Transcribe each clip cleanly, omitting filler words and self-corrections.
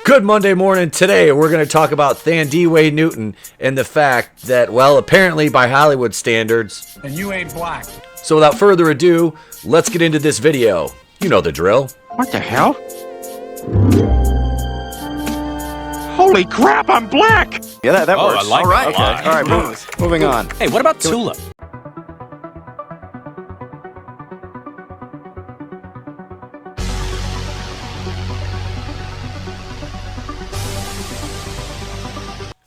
Good Monday morning. Today we're going to talk about Thandiwe Newton and the fact that, well, apparently by Hollywood standards, and you ain't black. So without further ado, let's get into this video. You know the drill. What the hell? Holy crap, I'm black! Yeah, that works. I like all right, that. okay. All right, moving on. Hey, what about Tulip?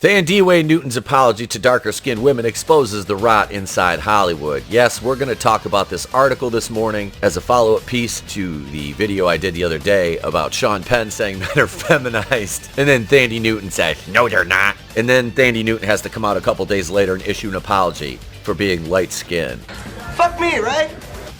Thandiwe Newton's apology to darker-skinned women exposes the rot inside Hollywood. Yes, we're going to talk about this article this morning as a follow-up piece to the video I did the other day about Sean Penn saying men are feminized. And then Thandie Newton said, no, they're not. And then Thandie Newton has to come out a couple days later and issue an apology for being light-skinned. Fuck me, right?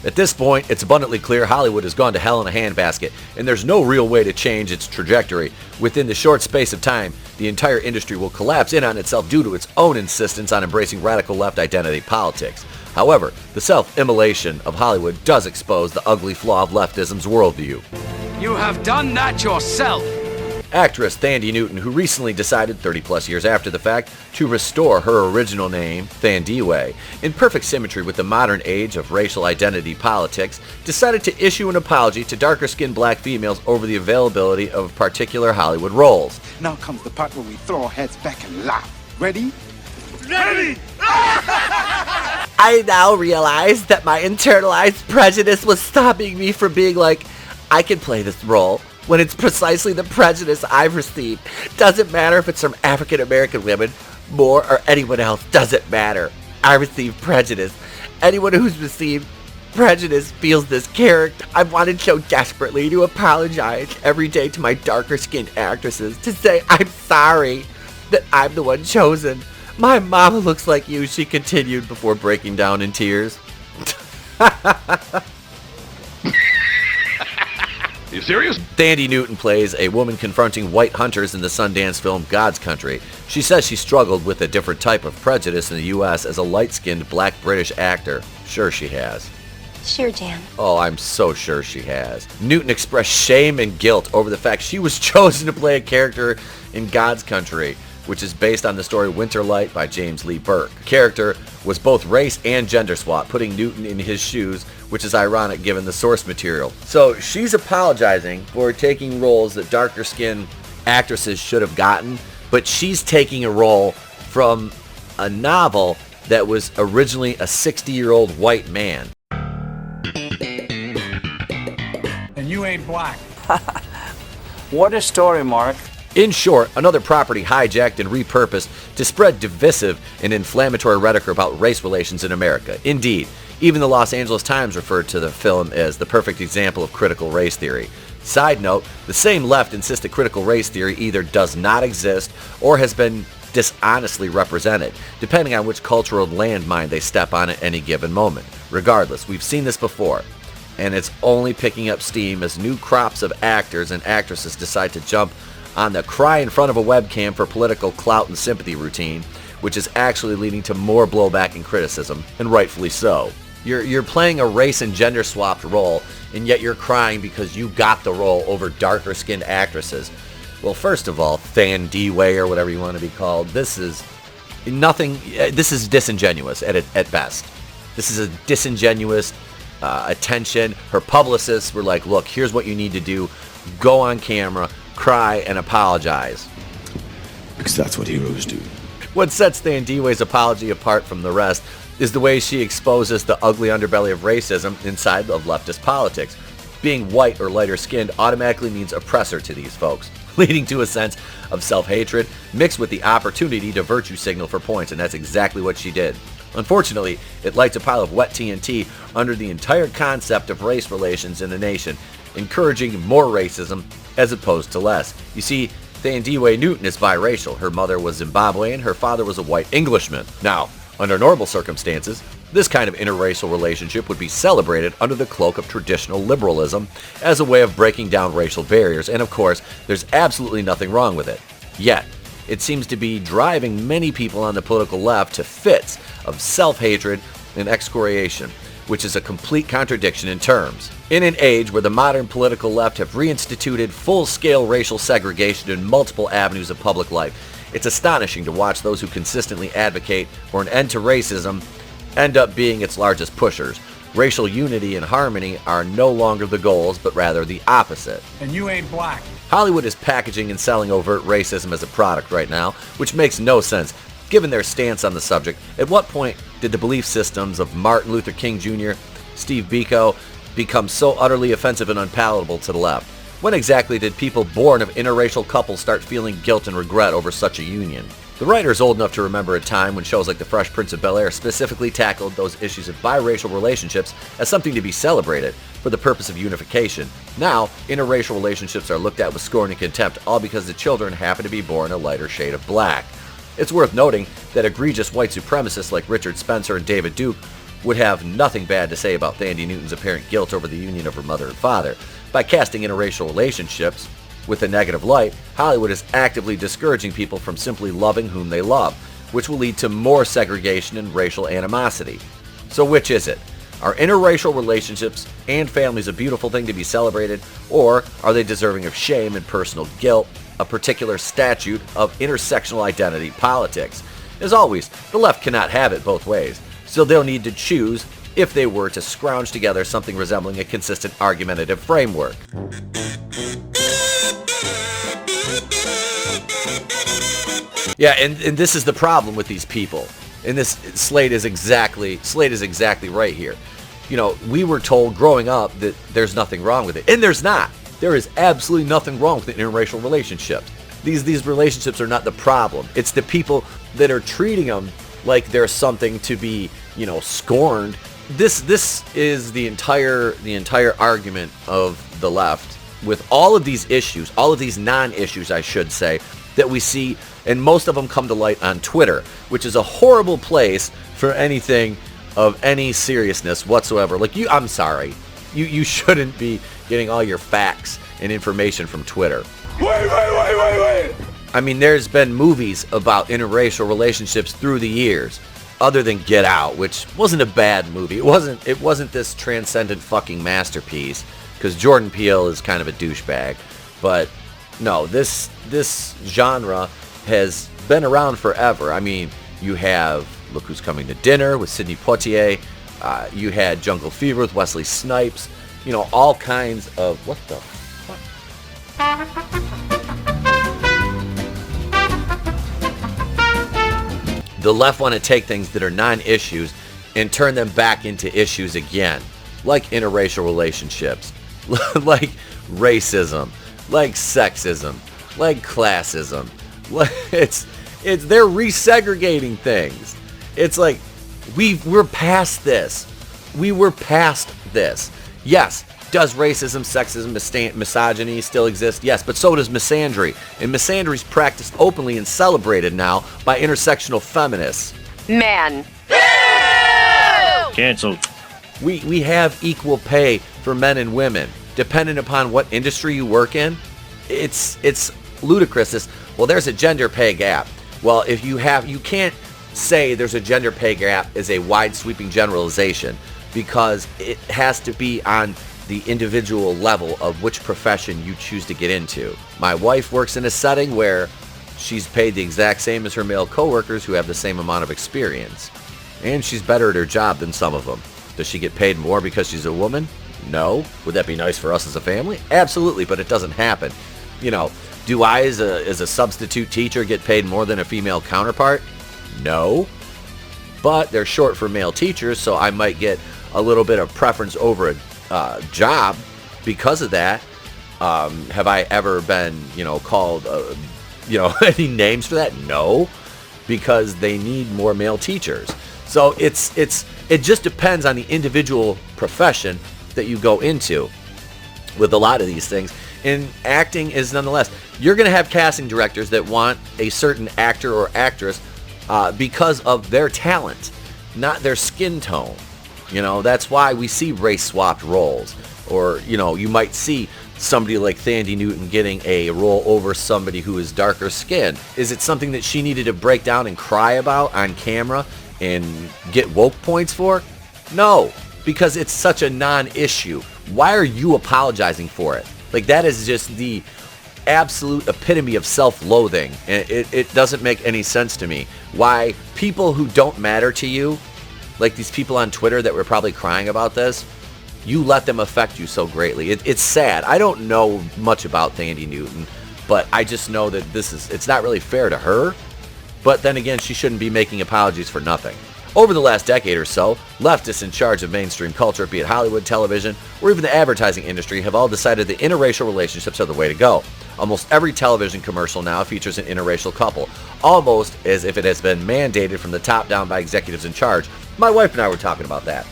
At this point, it's abundantly clear Hollywood has gone to hell in a handbasket, and there's no real way to change its trajectory. Within the short space of time, the entire industry will collapse in on itself due to its own insistence on embracing radical left identity politics. However, the self-immolation of Hollywood does expose the ugly flaw of leftism's worldview. You have done that yourself. Actress Thandie Newton, who recently decided 30 plus years after the fact to restore her original name, Thandiwe, in perfect symmetry with the modern age of racial identity politics, decided to issue an apology to darker-skinned black females over the availability of particular Hollywood roles. Now comes the part where we throw our heads back and laugh. Ready? Ready! I now realize that my internalized prejudice was stopping me from being like, I can play this role. When it's precisely the prejudice I've received. Doesn't matter if it's from African American women, Moore, or anyone else. Doesn't matter. I receive prejudice. Anyone who's received prejudice feels this character. I wanted so desperately to apologize every day to my darker skinned actresses, to say I'm sorry that I'm the one chosen. My mama looks like you, she continued before breaking down in tears. Are you serious? Thandie Newton plays a woman confronting white hunters in the Sundance film God's Country. She says she struggled with a different type of prejudice in the U.S. as a light-skinned black British actor. Sure she has. Sure, Dan. Oh, I'm so sure she has. Newton expressed shame and guilt over the fact she was chosen to play a character in God's Country, which is based on the story Winter Light by James Lee Burke. The character was both race and gender swap, putting Newton in his shoes, which is ironic given the source material. So she's apologizing for taking roles that darker skinned actresses should have gotten, but she's taking a role from a novel that was originally a 60-year-old white man. And you ain't black. What a story, Mark. In short, another property hijacked and repurposed to spread divisive and inflammatory rhetoric about race relations in America. Indeed, even the Los Angeles Times referred to the film as the perfect example of critical race theory. Side note, the same left insists that critical race theory either does not exist or has been dishonestly represented, depending on which cultural landmine they step on at any given moment. Regardless, we've seen this before, and it's only picking up steam as new crops of actors and actresses decide to jump on the cry in front of a webcam for political clout and sympathy routine, which is actually leading to more blowback and criticism, and rightfully so. You're playing a race and gender swapped role, and yet you're crying because you got the role over darker skinned actresses. Well, first of all, Thandiwe, or whatever you want to be called, this is disingenuous at best. This is a disingenuous attention. Her publicists were like, look, here's what you need to do. Go on camera, cry, and apologize. Because that's what heroes do. What sets Thandiwe's apology apart from the rest is the way she exposes the ugly underbelly of racism inside of leftist politics. Being white or lighter skinned automatically means oppressor to these folks, leading to a sense of self-hatred mixed with the opportunity to virtue signal for points, and that's exactly what she did. Unfortunately, it lights a pile of wet TNT under the entire concept of race relations in the nation, encouraging more racism as opposed to less. You see, Thandiwe Newton is biracial. Her mother was Zimbabwean, her father was a white Englishman. Now, under normal circumstances, this kind of interracial relationship would be celebrated under the cloak of traditional liberalism as a way of breaking down racial barriers, and of course, there's absolutely nothing wrong with it. Yet, it seems to be driving many people on the political left to fits of self-hatred and excoriation. which is a complete contradiction in terms. In an age where the modern political left have reinstituted full-scale racial segregation in multiple avenues of public life, it's astonishing to watch those who consistently advocate for an end to racism end up being its largest pushers. Racial unity and harmony are no longer the goals, but rather the opposite. And you ain't black. Hollywood is packaging and selling overt racism as a product right now, which makes no sense, given their stance on the subject. At what point did the belief systems of Martin Luther King Jr., Steve Biko, become so utterly offensive and unpalatable to the left? When exactly did people born of interracial couples start feeling guilt and regret over such a union? The writer is old enough to remember a time when shows like The Fresh Prince of Bel-Air specifically tackled those issues of biracial relationships as something to be celebrated for the purpose of unification. Now, interracial relationships are looked at with scorn and contempt, all because the children happen to be born a lighter shade of black. It's worth noting that egregious white supremacists like Richard Spencer and David Duke would have nothing bad to say about Thandie Newton's apparent guilt over the union of her mother and father. By casting interracial relationships with a negative light, Hollywood is actively discouraging people from simply loving whom they love, which will lead to more segregation and racial animosity. So which is it? Are interracial relationships and families a beautiful thing to be celebrated, or are they deserving of shame and personal guilt, a particular statute of intersectional identity politics? As always, the left cannot have it both ways, so they'll need to choose if they were to scrounge together something resembling a consistent argumentative framework. Yeah, and this is the problem with these people. And this Slade is exactly right here. You know, we were told growing up that there's nothing wrong with it. And there's not. There is absolutely nothing wrong with interracial relationships. These relationships are not the problem. It's the people that are treating them like they're something to be, you know, scorned. This is the entire argument of the left with all of these issues, all of these non-issues, I should say, that we see, and most of them come to light on Twitter, which is a horrible place for anything of any seriousness whatsoever. Like, I'm sorry, you shouldn't be getting all your facts and information from Twitter. Wait. I mean, there's been movies about interracial relationships through the years, other than Get Out, which wasn't a bad movie. It wasn't this transcendent fucking masterpiece, because Jordan Peele is kind of a douchebag. But no, this genre has been around forever. I mean, you have Look Who's Coming to Dinner with Sidney Poitier. You had Jungle Fever with Wesley Snipes. You know, all kinds of... What the fuck? The left want to take things that are non-issues and turn them back into issues again. Like interracial relationships. Like racism. Like sexism. Like classism. They're resegregating things. It's like, we're past this. We were past this. Yes, does racism, sexism, misogyny still exist? Yes, but so does misandry. And misandry is practiced openly and celebrated now by intersectional feminists. Man. Cancelled. We have equal pay for men and women, dependent upon what industry you work in. It's ludicrous. Well, there's a gender pay gap. Well, if you can't say there's a gender pay gap as a wide sweeping generalization, because it has to be on the individual level of which profession you choose to get into. My wife works in a setting where she's paid the exact same as her male coworkers who have the same amount of experience. And she's better at her job than some of them. Does she get paid more because she's a woman? No. Would that be nice for us as a family? Absolutely, but it doesn't happen. You know, do I as a substitute teacher get paid more than a female counterpart? No. But they're short for male teachers, so I might get a little bit of preference over a job because of that. Have I ever been, called, any names for that? No, because they need more male teachers. So it just depends on the individual profession that you go into with a lot of these things. And acting is nonetheless, you're going to have casting directors that want a certain actor or actress because of their talent, not their skin tone. That's why we see race-swapped roles. Or, you might see somebody like Thandie Newton getting a role over somebody who is darker skinned. Is it something that she needed to break down and cry about on camera and get woke points for? No, because it's such a non-issue. Why are you apologizing for it? Like, that is just the absolute epitome of self-loathing. And it doesn't make any sense to me. Why people who don't matter to you, like these people on Twitter that were probably crying about this, you let them affect you so greatly. It's sad. I don't know much about Thandie Newton, but I just know that it's not really fair to her. But then again, she shouldn't be making apologies for nothing. Over the last decade or so, leftists in charge of mainstream culture, be it Hollywood, television, or even the advertising industry, have all decided that interracial relationships are the way to go. Almost every television commercial now features an interracial couple, almost as if it has been mandated from the top down by executives in charge. My wife and I were talking about that.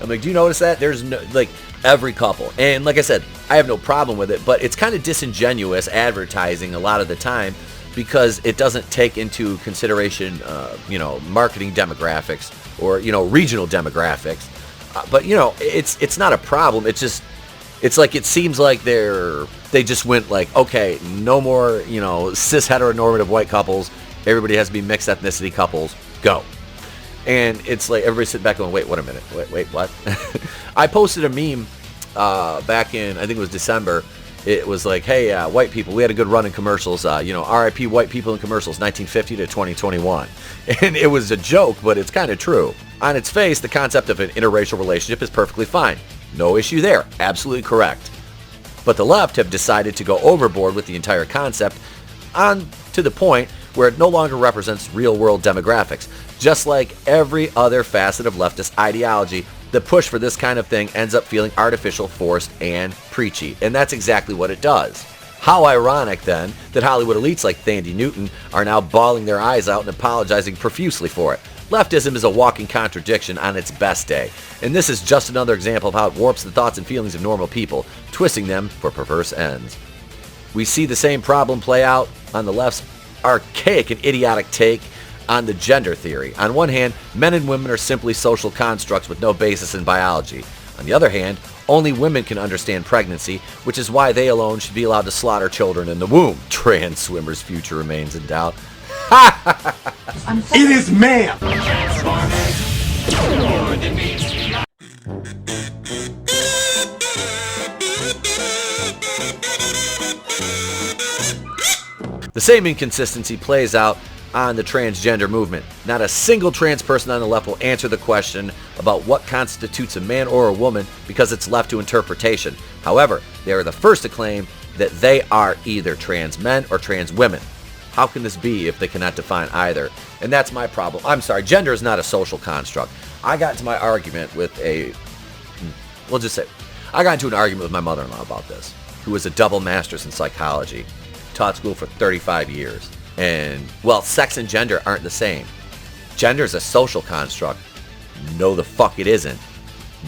I'm like, do you notice that? There's no, like, every couple. And like I said, I have no problem with it, but it's kind of disingenuous advertising a lot of the time, because it doesn't take into consideration, marketing demographics or, regional demographics. But, it's not a problem. It's like, it seems like they just went like, okay, no more, cis heteronormative white couples. Everybody has to be mixed ethnicity couples. Go. And it's like, everybody sitting back going, wait, what a minute. Wait, what? I posted a meme back in, I think it was December. It was like, hey, white people, we had a good run in commercials. RIP white people in commercials, 1950 to 2021. And it was a joke, but it's kind of true. On its face, the concept of an interracial relationship is perfectly fine. No issue there. Absolutely correct. But the left have decided to go overboard with the entire concept, on to the point where it no longer represents real-world demographics. Just like every other facet of leftist ideology, the push for this kind of thing ends up feeling artificial, forced, and preachy. And that's exactly what it does. How ironic, then, that Hollywood elites like Thandie Newton are now bawling their eyes out and apologizing profusely for it. Leftism is a walking contradiction on its best day. And this is just another example of how it warps the thoughts and feelings of normal people, twisting them for perverse ends. We see the same problem play out on the left's archaic and idiotic take on the gender theory. On one hand, men and women are simply social constructs with no basis in biology. On the other hand, only women can understand pregnancy, which is why they alone should be allowed to slaughter children in the womb. Trans swimmers' future remains in doubt. It is ma'am. The same inconsistency plays out on the transgender movement. Not a single trans person on the left will answer the question about what constitutes a man or a woman, because it's left to interpretation. However, they are the first to claim that they are either trans men or trans women. How can this be if they cannot define either? And that's my problem. I'm sorry, gender is not a social construct. I got into my argument with I got into an argument with my mother-in-law about this, who is a double master's in psychology, taught school for 35 years. And, well, sex and gender aren't the same. Gender is a social construct. No, the fuck it isn't.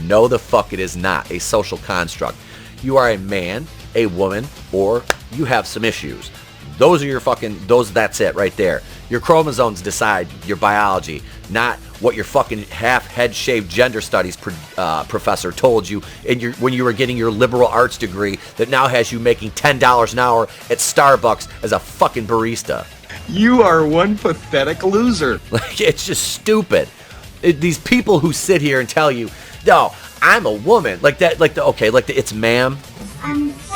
No, the fuck it is not a social construct. You are a man, a woman, or you have some issues. That's it right there. Your chromosomes decide your biology, not what your fucking half-head shaved gender studies professor told you when you were getting your liberal arts degree that now has you making $10 an hour at Starbucks as a fucking barista. You are one pathetic loser. Like, it's just stupid. These people who sit here and tell you, no, I'm a woman. It's ma'am.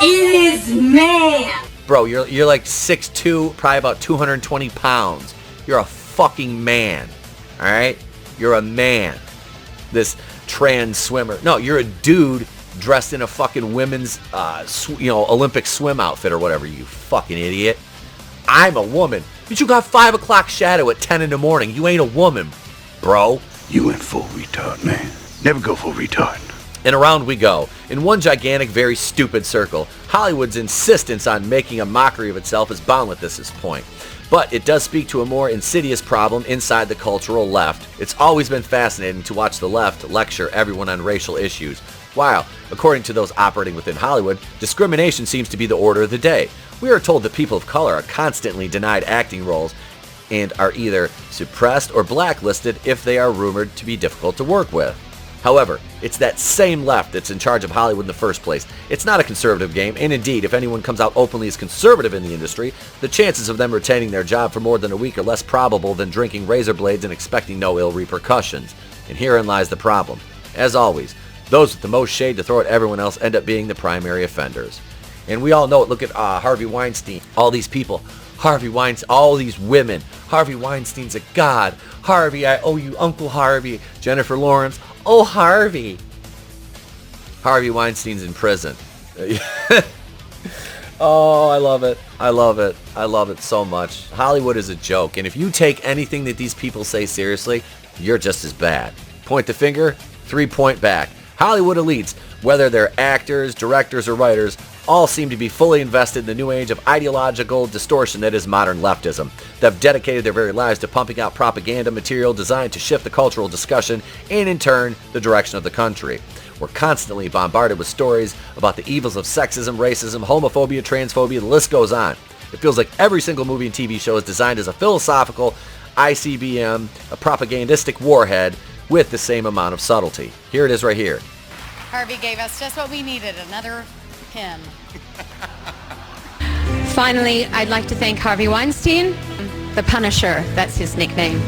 It is ma'am. Bro, you're like 6'2", probably about 220 pounds. You're a fucking man. All right? You're a man. This trans swimmer. No, you're a dude dressed in a fucking women's, Olympic swim outfit or whatever, you fucking idiot. I'm a woman. But you got 5 o'clock shadow at 10 in the morning. You ain't a woman, bro. You went full retard, man. Never go full retard. And around we go. In one gigantic, very stupid circle. Hollywood's insistence on making a mockery of itself is boundless at this point. But it does speak to a more insidious problem inside the cultural left. It's always been fascinating to watch the left lecture everyone on racial issues, while, according to those operating within Hollywood, discrimination seems to be the order of the day. We are told that people of color are constantly denied acting roles and are either suppressed or blacklisted if they are rumored to be difficult to work with. However, it's that same left that's in charge of Hollywood in the first place. It's not a conservative game, and indeed, if anyone comes out openly as conservative in the industry, the chances of them retaining their job for more than a week are less probable than drinking razor blades and expecting no ill repercussions. And herein lies the problem. As always, Those with the most shade to throw at everyone else end up being the primary offenders. And we all know it. Look at Harvey Weinstein. All these people. Harvey Weinstein. All these women. Harvey Weinstein's a god. Harvey, I owe you, Uncle Harvey. Jennifer Lawrence. Oh, Harvey. Harvey Weinstein's in prison. Oh, I love it. I love it. I love it so much. Hollywood is a joke. And if you take anything that these people say seriously, you're just as bad. Point the finger, 3-point back. Hollywood elites, whether they're actors, directors, or writers, all seem to be fully invested in the new age of ideological distortion that is modern leftism. They've dedicated their very lives to pumping out propaganda material designed to shift the cultural discussion and, in turn, the direction of the country. We're constantly bombarded with stories about the evils of sexism, racism, homophobia, transphobia, the list goes on. It feels like every single movie and TV show is designed as a philosophical ICBM, a propagandistic warhead with the same amount of subtlety. Here it is right here. Harvey gave us just what we needed, another him. Finally, I'd like to thank Harvey Weinstein, the Punisher, that's his nickname.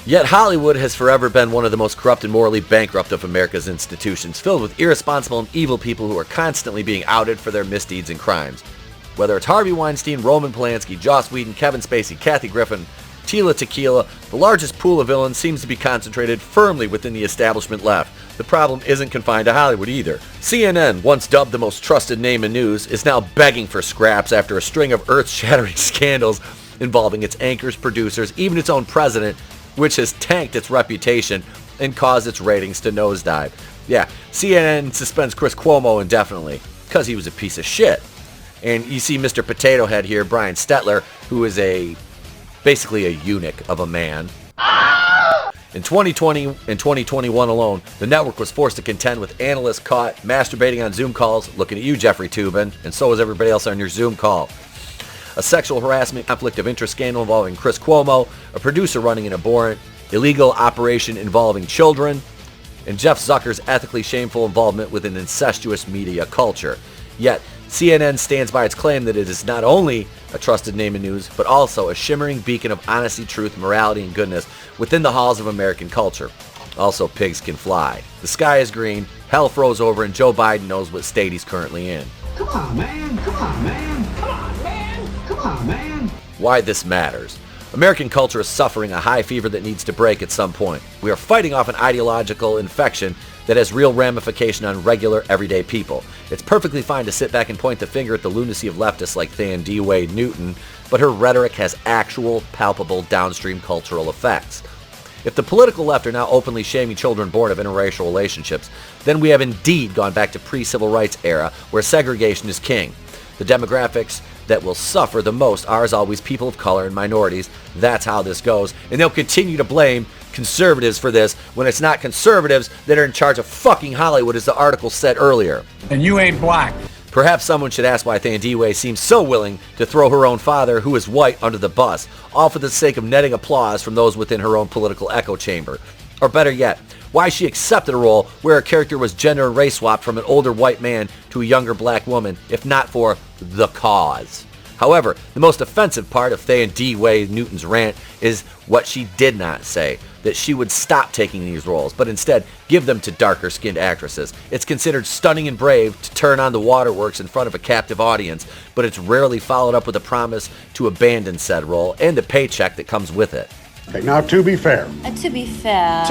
Yet Hollywood has forever been one of the most corrupt and morally bankrupt of America's institutions, filled with irresponsible and evil people who are constantly being outed for their misdeeds and crimes. Whether it's Harvey Weinstein, Roman Polanski, Joss Whedon, Kevin Spacey, Kathy Griffin, Tila Tequila, the largest pool of villains seems to be concentrated firmly within the establishment left. The problem isn't confined to Hollywood either. CNN, once dubbed the most trusted name in news, is now begging for scraps after a string of earth-shattering scandals involving its anchors, producers, even its own president, which has tanked its reputation and caused its ratings to nosedive. Yeah, CNN suspends Chris Cuomo indefinitely because he was a piece of shit. And you see Mr. Potato Head here, Brian Stetler, who is basically a eunuch of a man. In 2020 and 2021 alone, the network was forced to contend with analysts caught masturbating on Zoom calls, looking at you, Jeffrey Toobin, and so was everybody else on your Zoom call. A sexual harassment conflict of interest scandal involving Chris Cuomo, a producer running an abhorrent, illegal operation involving children, and Jeff Zucker's ethically shameful involvement with an incestuous media culture. Yet, CNN stands by its claim that it is not only a trusted name in news, but also a shimmering beacon of honesty, truth, morality, and goodness within the halls of American culture. Also, pigs can fly. The sky is green, hell froze over, and Joe Biden knows what state he's currently in. Come on, man. Come on, man. Come on, man. Come on, man. Why this matters. American culture is suffering a high fever that needs to break at some point. We are fighting off an ideological infection that has real ramification on regular, everyday people. It's perfectly fine to sit back and point the finger at the lunacy of leftists like Thandiwe Newton, but her rhetoric has actual, palpable, downstream cultural effects. If the political left are now openly shaming children born of interracial relationships, then we have indeed gone back to pre-civil rights era where segregation is king. The demographics that will suffer the most are, as always, people of color and minorities. That's how this goes. And they'll continue to blame conservatives for this when it's not conservatives that are in charge of fucking Hollywood, as the article said earlier. And you ain't black. Perhaps someone should ask why Thandiwe seems so willing to throw her own father, who is white, under the bus, all for the sake of netting applause from those within her own political echo chamber. Or better yet, why she accepted a role where her character was gender and race swapped from an older white man to a younger black woman, if not for the cause. However, the most offensive part of Thandiwe Newton's rant is what she did not say, that she would stop taking these roles, but instead give them to darker-skinned actresses. It's considered stunning and brave to turn on the waterworks in front of a captive audience, but it's rarely followed up with a promise to abandon said role and the paycheck that comes with it. Okay, now to be fair. To be fair.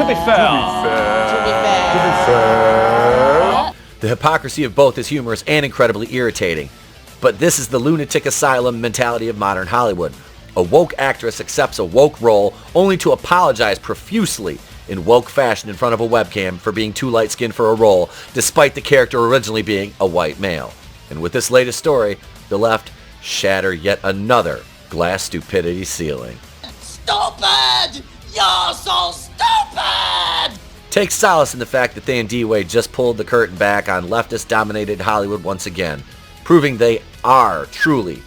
The hypocrisy of both is humorous and incredibly irritating. But this is the lunatic asylum mentality of modern Hollywood. A woke actress accepts a woke role only to apologize profusely in woke fashion in front of a webcam for being too light-skinned for a role, despite the character originally being a white male. And with this latest story, the left shatter yet another glass stupidity ceiling. Stupid! You're so stupid! Take solace in the fact that Thandiwe just pulled the curtain back on leftist-dominated Hollywood once again, proving they are truly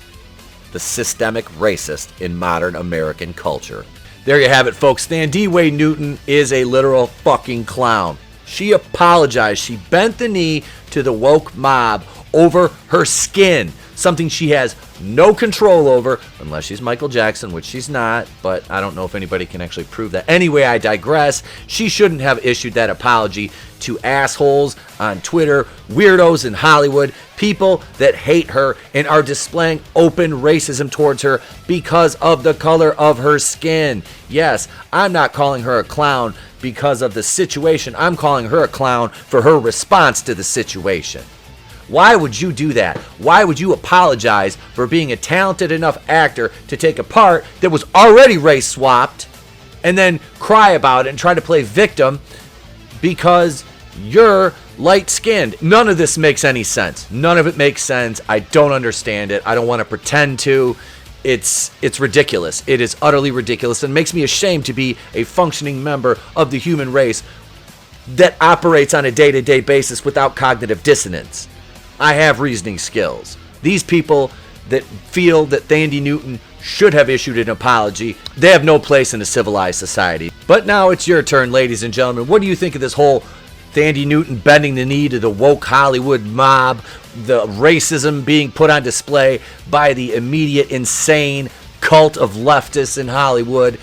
the systemic racist in modern American culture. There you have it, folks. Thandiwe Newton is a literal fucking clown. She apologized. She bent the knee to the woke mob over her skin, something she has no control over, unless she's Michael Jackson, which she's not, but I don't know if anybody can actually prove that. Anyway, I digress. She shouldn't have issued that apology to assholes on Twitter, weirdos in Hollywood, people that hate her and are displaying open racism towards her because of the color of her skin. Yes, I'm not calling her a clown because of the situation. I'm calling her a clown for her response to the situation. Why would you do that? Why would you apologize for being a talented enough actor to take a part that was already race swapped and then cry about it and try to play victim because you're light-skinned? None of this makes any sense. None of it makes sense. I don't understand it. I don't want to pretend to. It's ridiculous. It is utterly ridiculous and makes me ashamed to be a functioning member of the human race that operates on a day-to-day basis without cognitive dissonance. I have reasoning skills. These people that feel that Thandie Newton should have issued an apology, they have no place in a civilized society. But now it's your turn, ladies and gentlemen. What do you think of this whole Thandie Newton bending the knee to the woke Hollywood mob, the racism being put on display by the immediate insane cult of leftists in Hollywood,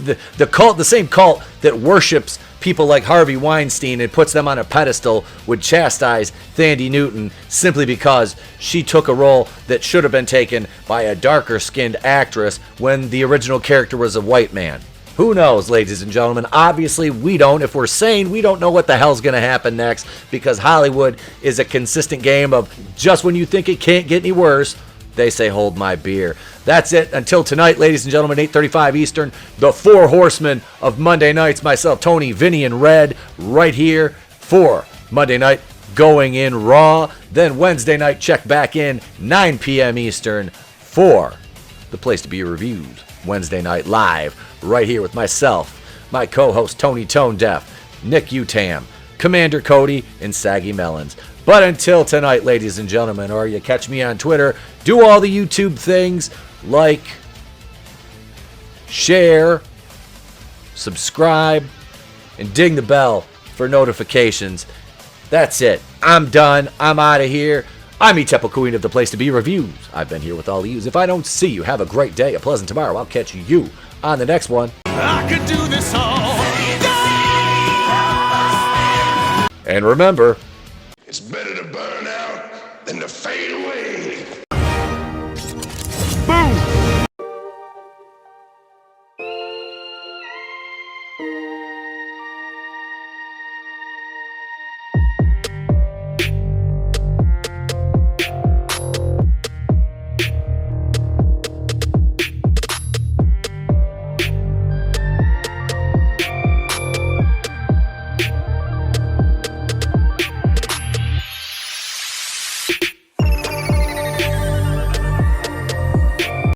the cult, the same cult that worships people like Harvey Weinstein and puts them on a pedestal, would chastise Thandie Newton simply because she took a role that should have been taken by a darker-skinned actress when the original character was a white man. Who knows, ladies and gentlemen? Obviously, we don't. If we're sane, we don't know what the hell's going to happen next, because Hollywood is a consistent game of just when you think it can't get any worse, they say, hold my beer. That's it. Until tonight, ladies and gentlemen, 8:35 Eastern, the four horsemen of Monday nights, myself, Tony, Vinny, and Red, right here for Monday night Going In Raw. Then Wednesday night, check back in, 9 p.m. Eastern, for The Place to Be Reviewed. Wednesday night live, right here with myself, my co-host Tony ToneDef, Nick Utam, Commander Cody, and Saggy Melons. But until tonight, ladies and gentlemen, or you catch me on Twitter, do all the YouTube things, like, share, subscribe, and ding the bell for notifications. That's it. I'm done. I'm out of here. I'm Etepo Queen of The Place to Be Reviews. I've been here with all of yous. If I don't see you, have a great day, a pleasant tomorrow. I'll catch you on the next one. I could do this all day. And remember, It's better to burn out than to fade away.